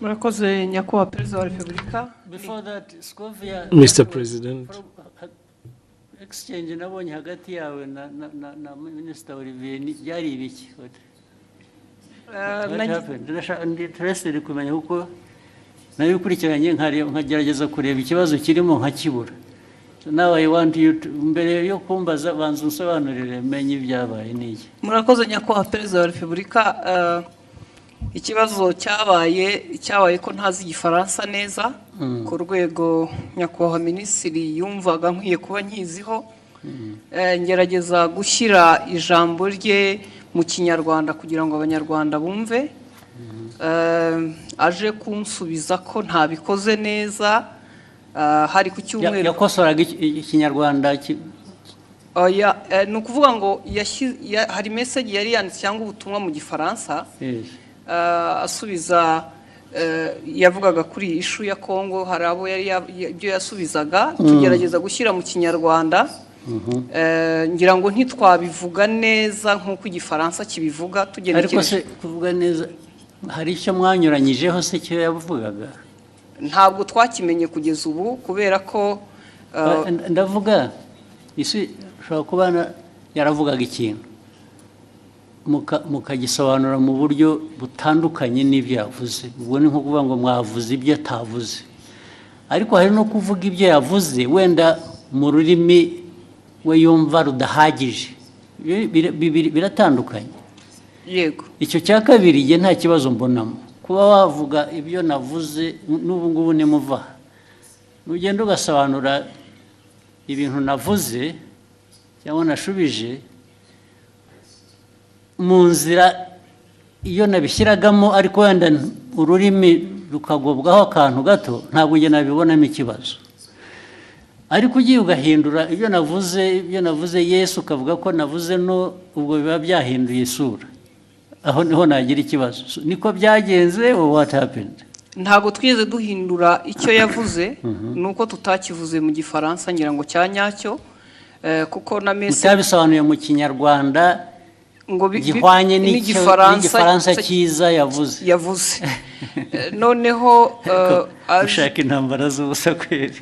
Murakoze nyakubahwa Perezida wa Repubulika. Before that, Scovia, Mr. President. Exchange nabonye hagati yawe na Minister Olivier byari ibiki? What happened? I'm interested kumenya uko nabikurikiranye nkagerageza kureba ikibazo kirimo nkakibura. So now I want you to mbere yo kumbaza banza unsobanurire menye ibyabaye niki. Murakoze nyakubahwa Perezida wa Repubulika. Ikibazo cyabaye ko ntazi igifaransa neza ku rwego nyakubahwa Minisitiri yumvaga nkwiye kuba nkiziho. Ngerageza gushyira ijambo rye mu Kinyarwanda kugira ngo abanyarwanda bumve. Aje kunsubiza ko ntabikoze neza. Hari ku cyumweru yakosoraga Ikinyarwanda ni ukuvuga ngo hari message yari yanditse cyangwa ubutumwa mu gifaransa. Asubiza yavugaga kuri ishu ya Kongo, hari abo yari ibyo yasubizaga tugerageza gushyira mu Kinyarwanda. Ngira ngo ntitwabivuga neza nk'uko igifaransa kibivuga tugenekereje. Ariko se kuvuga neza hari icyo mwanyuranyijeho se cyo yavugaga? Ntabwo twakimenye kugeza ubu kubera ko ndavuga isi ushobora kuba yaravugaga ikintu mukagisobanura mu buryo butandukanye n'ibyo yavuze. Ubwo ni nko kuvuga ngo mwavuze ibyo atavuze, ariko hari no kuvuga ibyo yavuze wenda mu rurimi we yumva rudahagije. Biratandukanye. Yego. Icyo cya kabiri nge nta kibazo mbonamo kuba wavuga ibyo navuze. N'ubu ngubu nimuva nugenda ugasobanura ibintu navuze cyangwa nashubije mu nzira iyo nabishyiragamo, ariko wenda ururimi rukagobwaho akantu gato, ntabwo nge nabibonamo ikibazo. Ariko ugiye ugahindura ibyo navuze Yesu ukavuga ko navuze no, ubwo biba byahinduye isura. Aho niho nagira ikibazo. Niko byagenze or what happened? Ntabwo twigeze duhindura icyo yavuze, nuko tutakivuze mu gifaransa ngira ngo cyanyacyo, kuko na message utabisobanuye mu Kinyarwanda ngo gihwanye n'igifaransa cyiza yavuze. Noneho ushaka intambara z'ubusa kweri.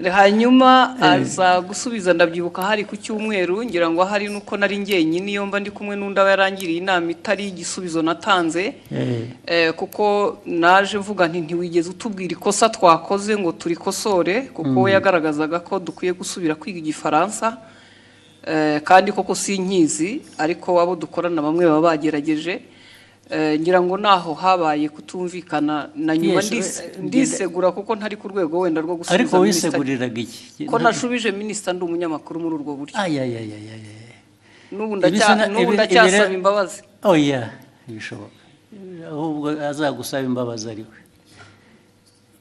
Hanyuma aza gusubiza, ndabyibuka hari ku cyumweru, ngira ngo hari nuko nari njyenyine iyo mba ndi kumwe n'undi aba yarangiriye inama itari igisubizo natanze. Kuko naje mvuga nti ntiwigeze utubwira ikosa twakoze ngo turikosore, kuko we yagaragazaga ko dukwiye gusubira kwiga igifaransa. Kandi koko sinkizi, ariko abo dukorana bamwe baba bagerageje. Ngira ngo naho habaye kutumvikana na nyuma ndisegura kuko ntari ku rwego wenda rwo gusubiza. Ariko wiseguriraga iki? Ko nashubije Minisitiri ndi umunyamakuru muri urwo buryo. N'ubu ndacyasaba imbabazi. Oya, bishoboka. Ahubwo azagusaba imbabazi ariwe.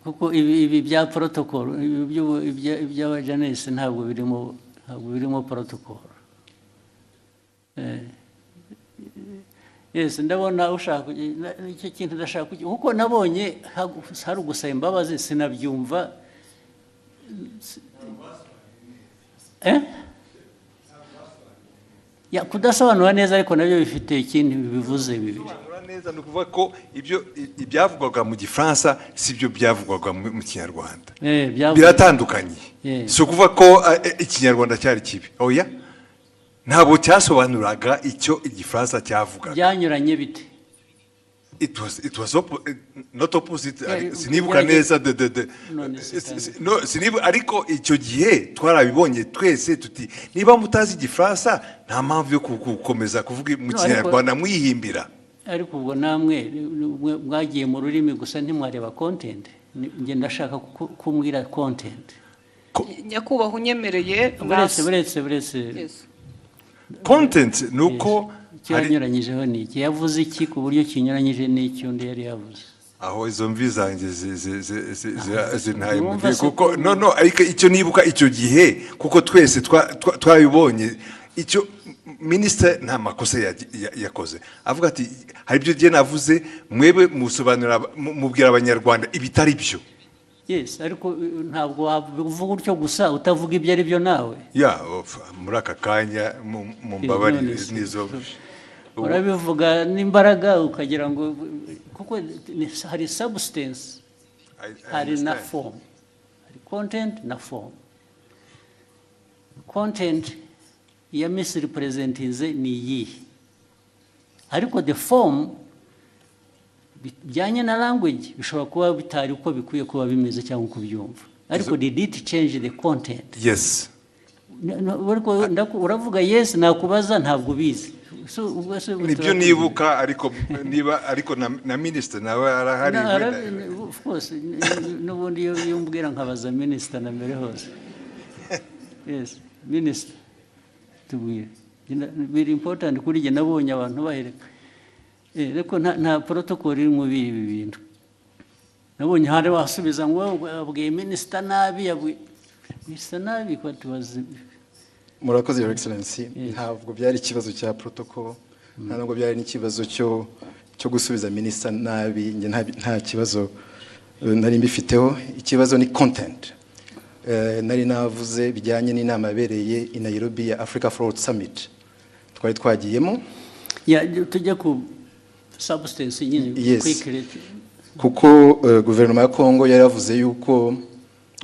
Kuko ibi bya protocol, ibya Janesse ntabwo birimo protocol. Yes, ndabona ushaka icyo kintu ndashaka kuko nabonye hari ugusaba imbabazi sinabyumva. Ya kudasobanura neza, ariko nabyo bifite ikindi bivuze bibiri. Neza no kuvuga ko ibyavugwaga mu Gifaransa sibyo byavugwaga mu Kinyarwanda. Biratandukanye. So kuvuga ko Ikinyarwanda cyari kibi. Oya. Ntabwo cyasobanuraga icyo Igifaransa cyavugaga. Byanyuranye bite? It was not opposite. Sinibuka neza no sinibuka, ariko icyo gihe twarabibonye twese tuti niba mutazi Igifaransa nta mpamvu yo gukomeza kuvuga mu Kinyarwanda mwihimbira. Ariko ubwo namwe mwagiye mu rurimi gusa ntimwareba content. Nge ndashaka kumbwira content. Nyakubahwa unyemereye buretse content nuko cyanyuranyijeho niki yavuze iki ku buryo kinyuranyije n'iki undi yari yavuze. Aho izo mvi zanjye zintaye mu gihe kuko no ariko icyo nibuka icyo gihe kuko twese twabibonye icyo Minisitiri nta makosa yakoze. Avuga ati hari ibyo gihe navuze mwebe musobanura mubwira abanyarwanda ibitari byo. Yes, ariko ntabwo wavuga utyo gusa utavuga ibyo ari byo nawe. Muri aka kanya mu mbabarire nizo urabivuga n'imbaraga ukagira ngo kuko hari substance hari na form, hari content na form. Content ya misrepresentinze ni iyihe, ariko the form bijyanye na language bishobora kuba bitari uko bikwiye kuba bimeze cyangwa uko byumva, ariko did it change the content? Yes. Uravuga yes, nakubaza ntabwo bizi. Nibyo nibuka, ariko na minister nawe arahari. Of course, n'ubundi iyo umbwira nkabaza minister na mbere hose. Yes, minister tubwire. Very important kuri jye nabonye abantu bahereka. Ariko nta protocol iri mu ibi bintu. Nabonye hari wasubiza ngo abwiye minister nabi, minister nabi ko tubaze. Murakoze Your Excellency, ntabwo byari ikibazo cya protocol, ntabwo byari n'ikibazo cyo gusubiza minister nabi, nge nta kibazo nari mbifiteho. Ikibazo ni content. Nari navuze bijyanye n'inama yabereye i Nairobi ya Africa Fraud Summit twari twagiyemo. Tujya ku substance nyine quickly, kuko guverinoma ya Kongo yaravuze yuko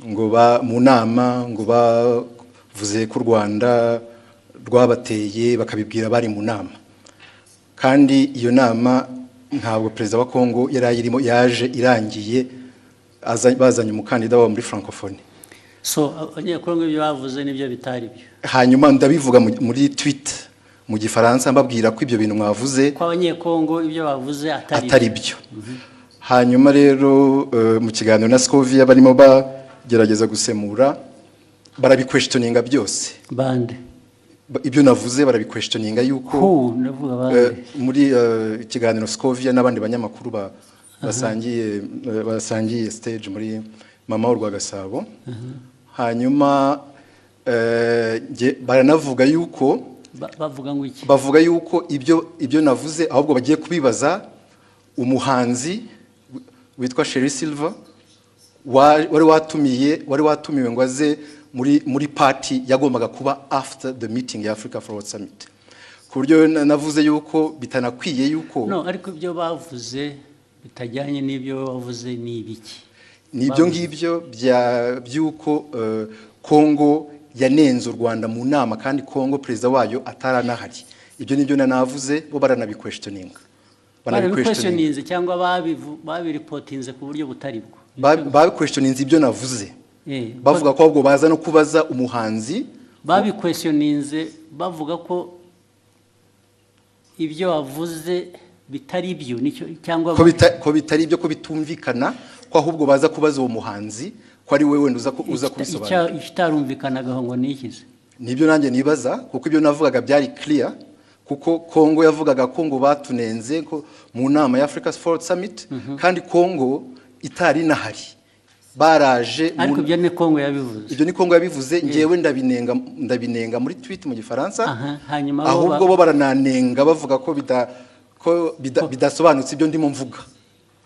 ngo mu nama ngo bavuze ko u Rwanda rwabateye bakabibwira bari mu nama, kandi iyo nama ntabwo perezida wa Kongo yari ayirimo, yaje irangiye bazanye umukandida wa muri francophonie. So abanyekongo ibyo bavuze nibyo bitari byo. Hanyuma ndabivuga muri tweet mu gifaransa mbabwira ko ibyo bintu mwavuze ko abanyekongo ibyo bavuze atari byo. Hanyuma rero mu kiganiro na Scovia barimo bagerageza gusemura, barabiquestioninga byose. Bande ibyo navuze barabiquestioninga yuko muri ikiganiro Scovia n'abandi banyamakuru basangiye stage muri Mama w'u Rwagasabo. Hanyuma baranavuga yuko bavuga yuko ibyo navuze ahubwo bagiye kubibaza umuhanzi witwa Sherry Silver wari watumiwe ngo aze muri party yagombaga kuba after the meeting ya Africa Fraud Summit. Ku buryo navuze yuko bitanakwiye yuko ariko ibyo bavuze bitajyanye n'ibyo bavuze ni ibiki? Nibyo ngibyo byuko Kongo yanenze u Rwanda mu nama, kandi Kongo perezida wayo ataranahari. Ibyo nibyo navuze, bo baranabiquestioninga. Barabiquestioninze cyangwa babiripotinze ku buryo butari bwo? Babiquestioninze ibyo navuze. Bavuga ko ahubwo baza no kubaza umuhanzi. Babiquestioninze bavuga ko ibyo wavuze bitari byo, cyangwa ko bitari byo, ko bitumvikana, ko ahubwo baza kubaza uwo muhanzi ko ari wewe uza kubisobanura. Ikitarumvikanagaho ngo nikize? Nibyo nanjye nibaza, kuko ibyo navugaga byari clear, kuko Kongo yavugaga ko ngo batunenze ko mu nama ya Africa Fraud Summit, kandi Kongo itari nahari. Baraje ariko ibyo ni Kongo yabivuze. Ibyo ni Kongo yabivuze, ngewe ndabinenga muri tweet mu gifaransa. Hanyuma ahubwo bo barananenga bavuga ko bidasobanutse ibyo ndimo mvuga.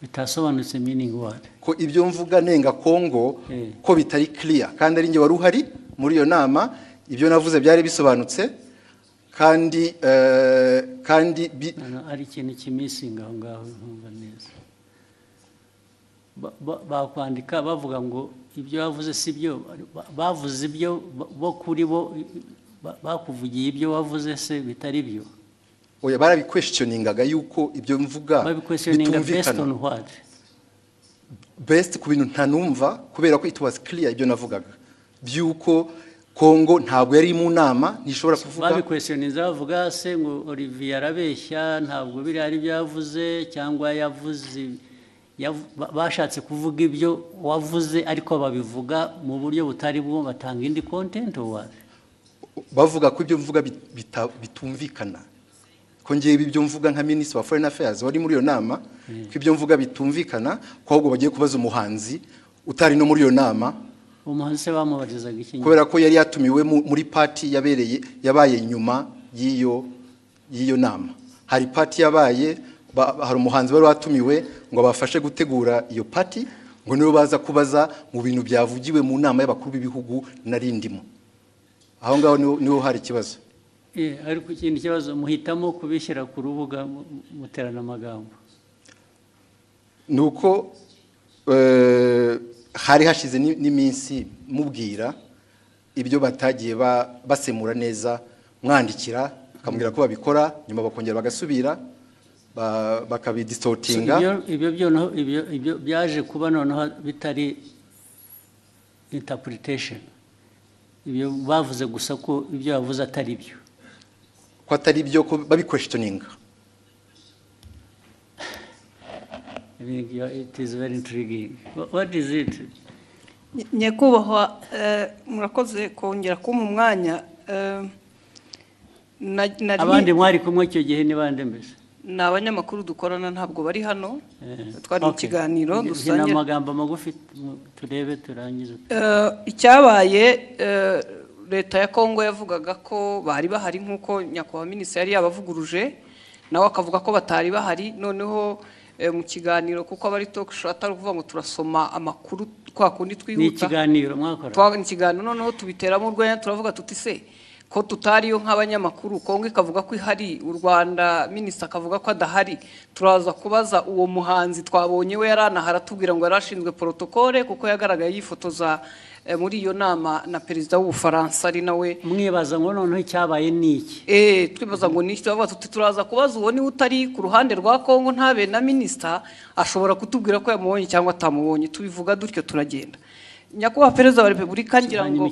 Bitasobanutse meaning what? Ko ibyo mvuga nenga Kongo ko bitari clear, kandi ari nge wari uhari muri iyo nama. Ibyo navuze byari bisobanutse, kandi ari ikintu kimisinga aho ngaho ntumva neza. Bakwandika bavuga ngo ibyo bavuze si byo, bavuze ibyo bo kuri bo bakuvugiye ibyo wavuze se bitari byo. Oya, barabiquestioningaga yuko ibyo mvuga bitumvikana. Based ku bintu ntanumva, kubera ko it was clear ibyo navugaga byuko Kongo ntabwo yari mu nama, nishobora kuvuga. Babiquestioninze bavuga se ngo Olivier arabeshya, ntabwo biri ari byavuze, cyangwa yavuze bashatse kuvuga ibyo wavuze ariko babivuga mu buryo butari bwo, batanga indi content or bavuga ko ibyo mvuga bitumvikana. Ko ngiye ibyo mvuga nka Minister wa Foreign Affairs wari muri iyo nama, ko ibyo mvuga bitumvikana, ko ahubwo bagiye kubaza umuhanzi utari no muri iyo nama. Umuhanzi se bamubarizaga iki? Kubera ko yari yatumiwe muri party yabaye nyuma y'iyo nama. Hari party yabaye, hari umuhanzi wari watumiwe ngo bafashe gutegura iyo party, ngo nibo baza kubaza mu bintu byavugiwe mu nama y'abakuru b'ibihugu narindimo. Aho ngaho niho hari ikibazo. ariko ikindi kibazo muhitamo kubishyira ku rubuga muterana amagambo. Nuko hari hashize n'iminsi mubwira ibyo batagiye basemura neza, mwandikira akamubwira ko babikora, nyuma bakongera bagasubira bakabidistortinga. Ibyo byaje kuba noneho bitari interpretation. Ibyo bavuze gusa ko ibyo bavuze atari byo. Ko atari byo, ko babi-questioning. It is very intriguing. What is it? Nyakubahwa, murakoze kongera kumpa umwanya. Abandi mwari kumwe icyo gihe ni bande mbese? Ni abanyamakuru dukorana, ntabwo bari hano. Twari mu kiganiro dusangira. Ni amagambo magufi turebe turangize. Icyabaye, leta ya Kongo yavugaga ko bari bahari nk'uko nyakubahwa minisitiri yari yabavuguruje, nawe akavuga ko batari bahari. Noneho mu kiganiro, kuko abari talk show atari kuvuga ngo turasoma amakuru kwa kundi twihuta. Ni ikiganiro mwakora? Ni ikiganiro, noneho tubiteramo urwenya, turavuga tuti se ko tutariyo nk'abanyamakuru, Kongo ikavuga ko ihari, u Rwanda minisitiri akavuga ko adahari, turaza kubaza uwo muhanzi twabonye we yaranahara tubwira ngo yarashinzwe protocole kuko yagaragaye yifotoza muri iyo nama na perezida w'Ubufaransa ari nawe. Mwibaza ngo noneho icyabaye niki? Twibaza ngo niki, tubavuga tuti turaza kubaza uwo ni utari ku ruhande rwa Kongo ntabe na minisitiri ashobora kutubwira ko yamubonye cyangwa atamubonye. Tubivuga dutyo turagenda. Nyakubahwa Perezida wa Repubulika ngira ngo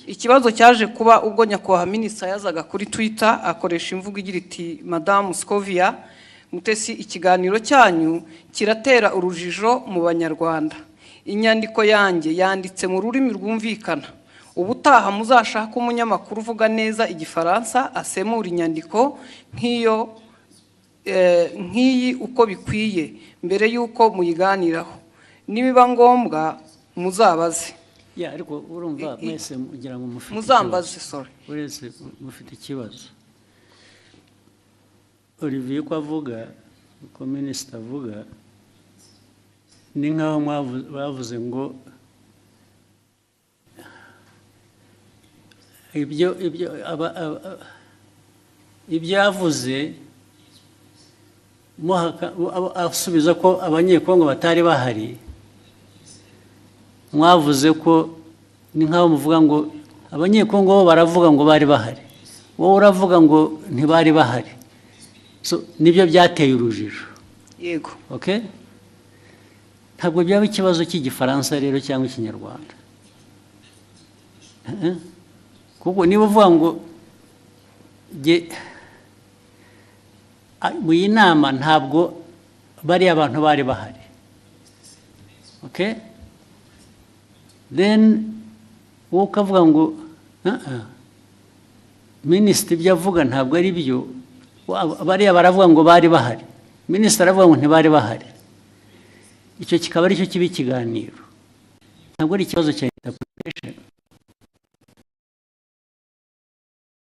ikibazo cyaje kuba ubwo nyakubahwa minisitiri yazaga kuri Twitter akoresha imvugo igira iti Madame Scovia Mutesi, ikiganiro cyanyu kiratera urujijo mu Banyarwanda. Inyandiko yanjye yanditse mu rurimi rwumvikana. Ubutaha muzashaka umunyamakuru uvuga neza Igifaransa asemura inyandiko nk'iyi uko bikwiye mbere y'uko muyiganiraho. Nibiba ngombwa muzabaze. Ariko urumva mwese mugira ngo mufite muzambaze, sorry. Uretse mufite ikibazo. Olivier ko avuga, ko minisitiri avuga, ni nkaho bavuze ngo ibyo yavuze asubiza ko abanyekongo batari bahari. Mwavuze ko ni nkaho muvuga ngo abanyekongo bo baravuga ngo bari bahari, wowe uravuga ngo ntibari bahari. Nibyo byateye urujijo. Yego. Okay? Ntabwo byaba ikibazo cy'Igifaransa rero cyangwa Ikinyarwanda. Kuko niba uvuga ngo mu iyi nama ntabwo bari abantu bari bahari. Okay? Then wowe ukavuga ngo minisitiri ibyo avuga ntabwo ari byo, bariya baravuga ngo bari bahari, minisitiri aravuga ngo ntibari bahari. Icyo kikaba ari cyo kiba ikiganiro, ntabwo ari ikibazo cya interpretation.